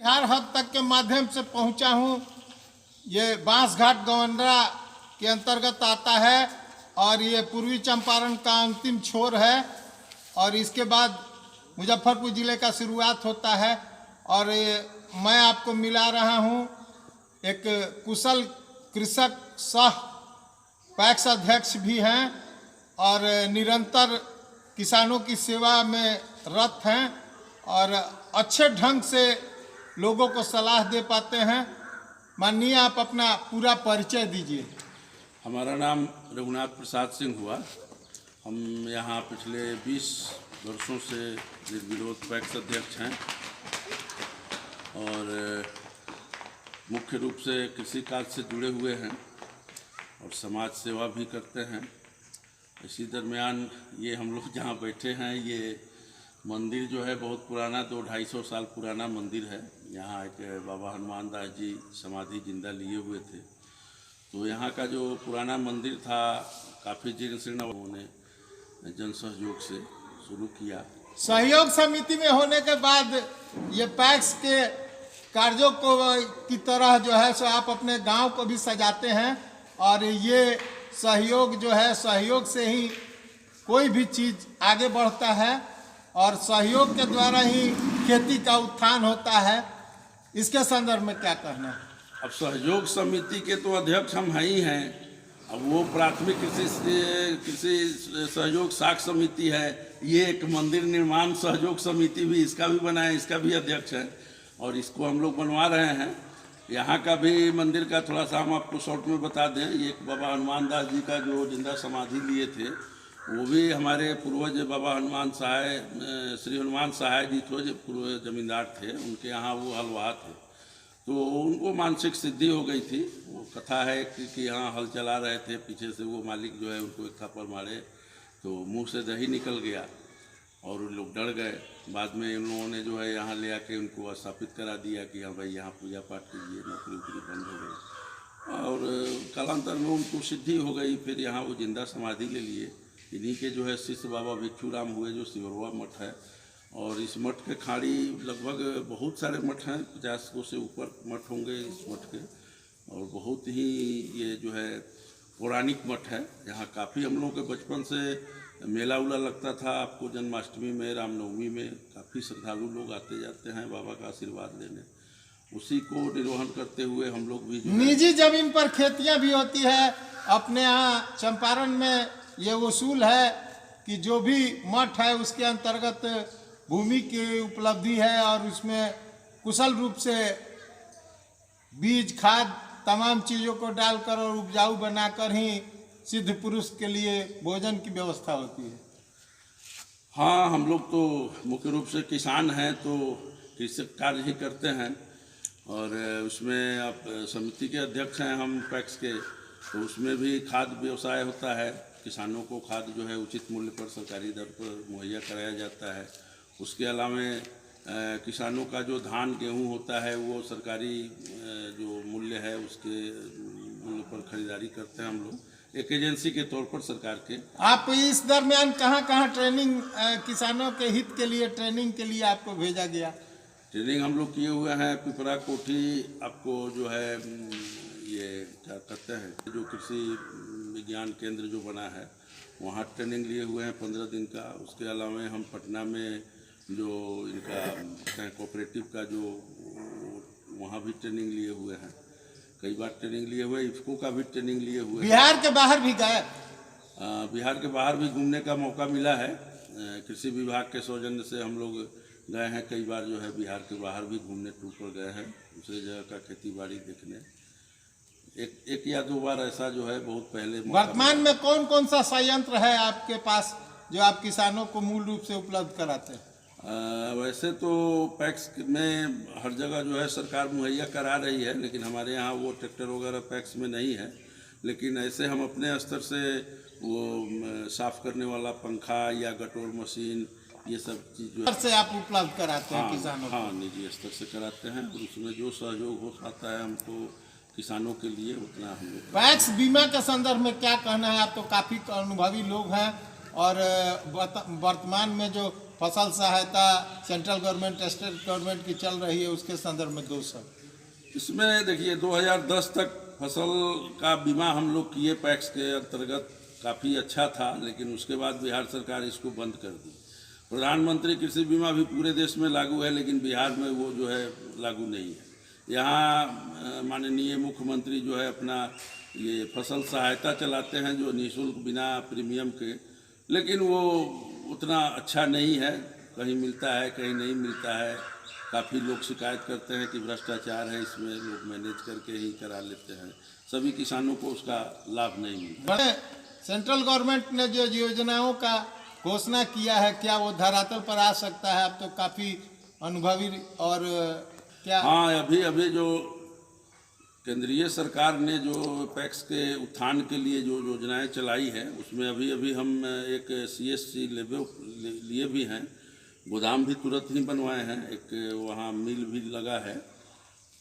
हर हद तक के माध्यम से पहुंचा हूं। ये बांसघाट गवंडरा के अंतर्गत आता है और ये पूर्वी चंपारण का अंतिम छोर है और इसके बाद मुजफ्फरपुर ज़िले का शुरुआत होता है। और मैं आपको मिला रहा हूं एक कुशल कृषक सह पैक्स अध्यक्ष भी हैं और निरंतर किसानों की सेवा में रत हैं और अच्छे ढंग से लोगों को सलाह दे पाते हैं। माननीय, आप अपना पूरा परिचय दीजिए। हमारा नाम रघुनाथ प्रसाद सिंह हुआ। हम यहाँ पिछले 20 वर्षों से निर्विरोध पैक्स अध्यक्ष हैं और मुख्य रूप से कृषि कार्य से जुड़े हुए हैं और समाज सेवा भी करते हैं। इसी दरमियान ये हम लोग जहाँ बैठे हैं, ये मंदिर जो है बहुत पुराना, 200-250 साल पुराना मंदिर है। यहाँ एक बाबा हनुमान दास जी समाधि जिंदा लिए हुए थे, तो यहाँ का जो पुराना मंदिर था काफ़ी जीर्ण शीर्ण, उन्होंने जन सहयोग से शुरू किया। सहयोग समिति में होने के बाद ये पैक्स के कार्यों को की तरह जो है सो आप अपने गांव को भी सजाते हैं और ये सहयोग जो है, सहयोग से ही कोई भी चीज़ आगे बढ़ता है और सहयोग के द्वारा ही खेती का उत्थान होता है। इसके संदर्भ में क्या कहना है? अब सहयोग समिति के तो अध्यक्ष हम ही हैं। अब वो प्राथमिक कृषि सहयोग साख समिति है, ये एक मंदिर निर्माण सहयोग समिति भी, इसका भी बना है, इसका भी अध्यक्ष है और इसको हम लोग बनवा रहे हैं। यहाँ का भी मंदिर का थोड़ा सा हम आपको शॉर्ट में बता दें। ये एक बाबा हनुमान दास जी का जो जिंदा समाधि लिए थे, वो भी हमारे पूर्वज बाबा हनुमान सहाय, श्री हनुमान सहाय जी जो पूर्व जमींदार थे, उनके यहाँ वो हलवाहा थे, तो उनको मानसिक सिद्धि हो गई थी। वो कथा है कि यहाँ हल चला रहे थे, पीछे से वो मालिक जो है उनको एक थप्पड़ मारे तो मुंह से दही निकल गया और उन लोग डर गए। बाद में उन लोगों ने जो है यहाँ ले आके उनको स्थापित करा दिया कि हाँ भाई यहाँ पूजा पाठ कीजिए, नौकरी वोकरी बंद हो गई और कालांतर में उनको सिद्धि हो गई। फिर यहाँ वो जिंदा समाधि ले लिए। इन्हीं के जो है शिष्य बाबा भिक्षुराम हुए, जो सिवरवा मठ है। और इस मठ के खाड़ी लगभग बहुत सारे मठ हैं, 50 को से ऊपर मठ होंगे इस मठ के, और बहुत ही ये जो है पौराणिक मठ है। यहाँ काफ़ी हम लोगों के बचपन से मेला उला लगता था। आपको जन्माष्टमी में, रामनवमी में काफ़ी श्रद्धालु लोग आते जाते हैं बाबा का आशीर्वाद लेने। उसी को निर्वहन करते हुए हम लोग भी निजी जमीन पर खेतियाँ भी होती है। अपने यहाँ चंपारण में ये उसूल है कि जो भी मठ है उसके अंतर्गत भूमि की उपलब्धि है और उसमें कुशल रूप से बीज, खाद, तमाम चीज़ों को डालकर और उपजाऊ बनाकर ही सिद्ध पुरुष के लिए भोजन की व्यवस्था होती है। हाँ, हम लोग तो मुख्य रूप से किसान हैं, तो कृषि कार्य ही करते हैं और उसमें आप समिति के अध्यक्ष हैं हम पैक्स के, तो उसमें भी खाद व्यवसाय होता है। किसानों को खाद जो है उचित मूल्य पर सरकारी दर पर मुहैया कराया जाता है। उसके अलावा किसानों का जो धान गेहूं होता है वो सरकारी जो मूल्य है उसके मूल्य पर खरीदारी करते हैं हम लोग, एक एजेंसी के तौर पर सरकार के। आप इस दरमियान कहाँ ट्रेनिंग, किसानों के हित के लिए ट्रेनिंग के लिए आपको भेजा गया? ट्रेनिंग हम लोग किए हुए हैं पिपरा कोठी, आपको जो है ये क्या कहते हैं, जो कृषि विज्ञान केंद्र जो बना है वहाँ ट्रेनिंग लिए हुए हैं 15 दिन का। उसके अलावा हम पटना में जो इनका कोऑपरेटिव का जो वहाँ भी ट्रेनिंग लिए हुए हैं, कई बार ट्रेनिंग लिए हुए। इफ्को का भी ट्रेनिंग लिए हुए। बिहार के बाहर भी गए? बिहार के बाहर भी घूमने का मौका मिला है। कृषि विभाग के सौजन्य से हम लोग गए हैं कई बार, जो है बिहार के बाहर भी घूमने टूर पर गए हैं, दूसरे जगह का खेती बाड़ी देखने। एक या दो बार ऐसा जो है बहुत पहले। वर्तमान में कौन कौन सा संयंत्र है आपके पास जो आप किसानों को मूल रूप से उपलब्ध कराते हैं? वैसे तो पैक्स में हर जगह जो है सरकार मुहैया करा रही है, लेकिन हमारे यहाँ वो ट्रैक्टर वगैरह पैक्स में नहीं है। लेकिन ऐसे हम अपने स्तर से वो साफ करने वाला पंखा या गटोर मशीन, ये सब चीज़ से आप उपलब्ध कराते हैं किसानों को? हाँ, निजी स्तर से कराते हैं और उसमें जो सहयोग हो पाता है हमको किसानों के लिए उतना हम लोग। पैक्स बीमा के संदर्भ में क्या कहना है? आप तो काफ़ी अनुभवी लोग हैं और वर्तमान में जो फसल सहायता सेंट्रल गवर्नमेंट स्टेट गवर्नमेंट की चल रही है, उसके संदर्भ में 2 शब्द। इसमें देखिए 2010 तक फसल का बीमा हम लोग किए पैक्स के अंतर्गत, काफ़ी अच्छा था, लेकिन उसके बाद बिहार सरकार इसको बंद कर दी। प्रधानमंत्री कृषि बीमा भी पूरे देश में लागू है, लेकिन बिहार में वो जो है लागू नहीं है। यहाँ माननीय मुख्यमंत्री जो है अपना ये फसल सहायता चलाते हैं, जो निःशुल्क बिना प्रीमियम के, लेकिन वो उतना अच्छा नहीं है, कहीं मिलता है कहीं नहीं मिलता है। काफ़ी लोग शिकायत करते हैं कि भ्रष्टाचार है इसमें, लोग मैनेज करके ही करा लेते हैं, सभी किसानों को उसका लाभ नहीं मिलता। बड़े सेंट्रल गवर्नमेंट ने जो योजनाओं का घोषणा किया है, क्या वो धरातल पर आ सकता है? अब तो काफ़ी अनुभवी और क्या? हाँ, अभी जो केंद्रीय सरकार ने जो पैक्स के उत्थान के लिए जो योजनाएं चलाई है, उसमें अभी हम एक CSC लिए भी हैं, गोदाम भी तुरंत ही बनवाए हैं, एक वहाँ मिल भी लगा है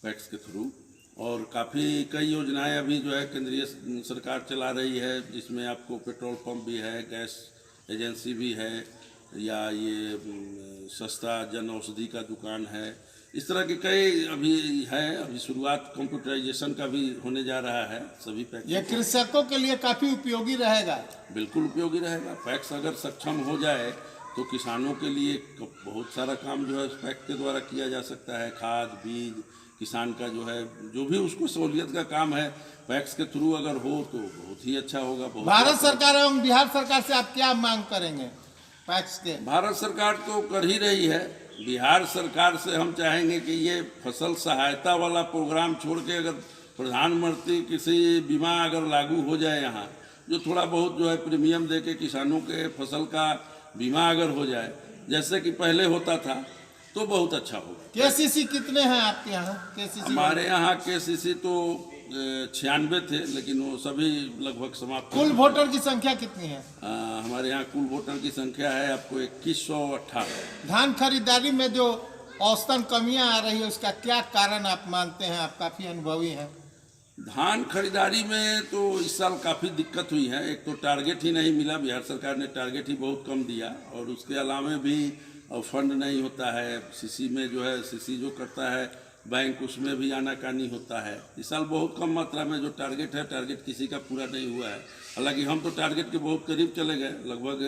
पैक्स के थ्रू, और काफ़ी कई योजनाएं अभी जो है केंद्रीय सरकार चला रही है, जिसमें आपको पेट्रोल पंप भी है, गैस एजेंसी भी है, या ये सस्ता जन औषधि का दुकान है, इस तरह के कई अभी है। अभी शुरुआत कंप्यूटराइजेशन का भी होने जा रहा है सभी पैक्स। ये कृषकों के लिए काफ़ी उपयोगी रहेगा। बिल्कुल उपयोगी रहेगा। पैक्स अगर सक्षम हो जाए तो किसानों के लिए बहुत सारा काम जो है पैक्स के द्वारा किया जा सकता है। खाद, बीज, किसान का जो है जो भी उसको सहूलियत का काम है, पैक्स के थ्रू अगर हो तो बहुत ही अच्छा होगा। भारत सरकार एवं बिहार सरकार से आप क्या मांग करेंगे पैक्स के? भारत सरकार तो कर ही रही है। बिहार सरकार से हम चाहेंगे कि ये फसल सहायता वाला प्रोग्राम छोड़ के अगर प्रधानमंत्री कृषि बीमा अगर लागू हो जाए यहाँ, जो थोड़ा बहुत जो है प्रीमियम दे के किसानों के फसल का बीमा अगर हो जाए जैसे कि पहले होता था तो बहुत अच्छा होगा। KCC कितने हैं आपके यहाँ? KCC हमारे यहाँ KCC तो 96 थे, लेकिन वो सभी लगभग समाप्त। कुल वोटर की संख्या कितनी है? हमारे यहाँ कुल वोटर की संख्या है आपको 2118। धान खरीदारी में जो औसतन कमियां आ रही है, उसका क्या कारण आप मानते हैं? आप काफ़ी अनुभवी हैं। धान खरीदारी में तो इस साल काफ़ी दिक्कत हुई है। एक तो टारगेट ही नहीं मिला, बिहार सरकार ने टारगेट ही बहुत कम दिया, और उसके अलावा भी फंड नहीं होता है। CC में जो है CC जो करता है बैंक, उसमें भी आनाकानी होता है। इस साल बहुत कम मात्रा में जो टारगेट है, टारगेट किसी का पूरा नहीं हुआ है। हालांकि हम तो टारगेट के बहुत करीब चले गए, लगभग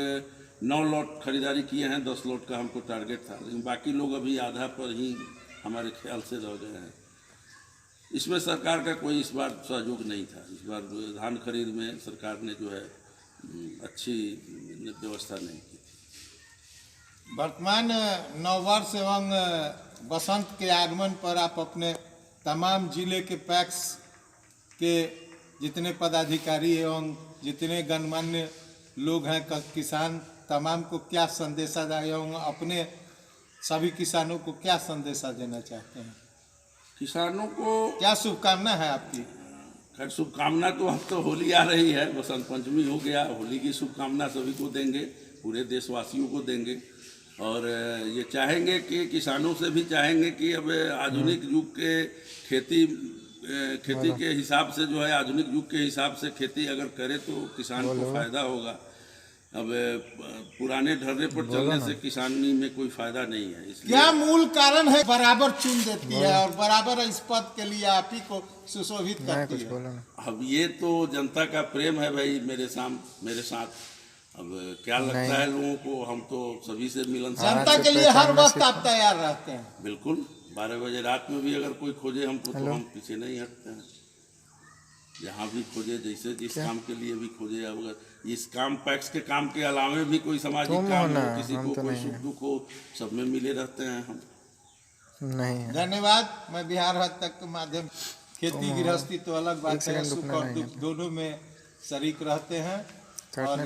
9 लॉट खरीदारी किए हैं, 10 लॉट का हमको टारगेट था, लेकिन बाकी लोग अभी आधा पर ही हमारे ख्याल से रह गए हैं। इसमें सरकार का कोई इस बार सहयोग नहीं था। इस बार धान खरीद में सरकार ने जो है अच्छी व्यवस्था नहीं की। वर्तमान नववर्ष एवं बसंत के आगमन पर आप अपने तमाम जिले के पैक्स के जितने पदाधिकारी एवं जितने गणमान्य लोग हैं, किसान तमाम को क्या संदेशा दें एवं अपने सभी किसानों को क्या संदेशा देना चाहते हैं? किसानों को क्या शुभकामना है आपकी? खैर शुभकामना तो अब तो होली आ रही है, बसंत पंचमी हो गया, होली की शुभकामना सभी को देंगे, पूरे देशवासियों को देंगे। और ये चाहेंगे कि किसानों से भी चाहेंगे कि अब आधुनिक युग के खेती के हिसाब से जो है, आधुनिक युग के हिसाब से खेती अगर करे तो किसान को फायदा होगा। अब पुराने ढर्रे पर चलने से किसानी में कोई फायदा नहीं है। इसलिए क्या मूल कारण है बराबर चुन देती है और बराबर इस पद के लिए आप ही को सुशोभित करती है? अब ये तो जनता का प्रेम है भाई मेरे साथ। अब क्या लगता है लोगों को, हम तो सभी से मिलन। जनता के लिए हर वक्त आप तैयार रहते हैं? बिल्कुल, 12 बजे रात में भी अगर कोई खोजे हमको तो हम पीछे नहीं हटते हैं। जहाँ भी खोजे, जैसे जिस काम के लिए भी खोजे, अगर इस काम पैक्स के काम के अलावा भी कोई सामाजिक काम हो, किसी को कोई सुख दुख हो, सब में मिले रहते हैं हम। नहीं। धन्यवाद। मैं बिहार हद तक के माध्यम, खेती गृहस्थी तो अलग बात है, सुख और दुख दोनों में शरीक रहते हैं। और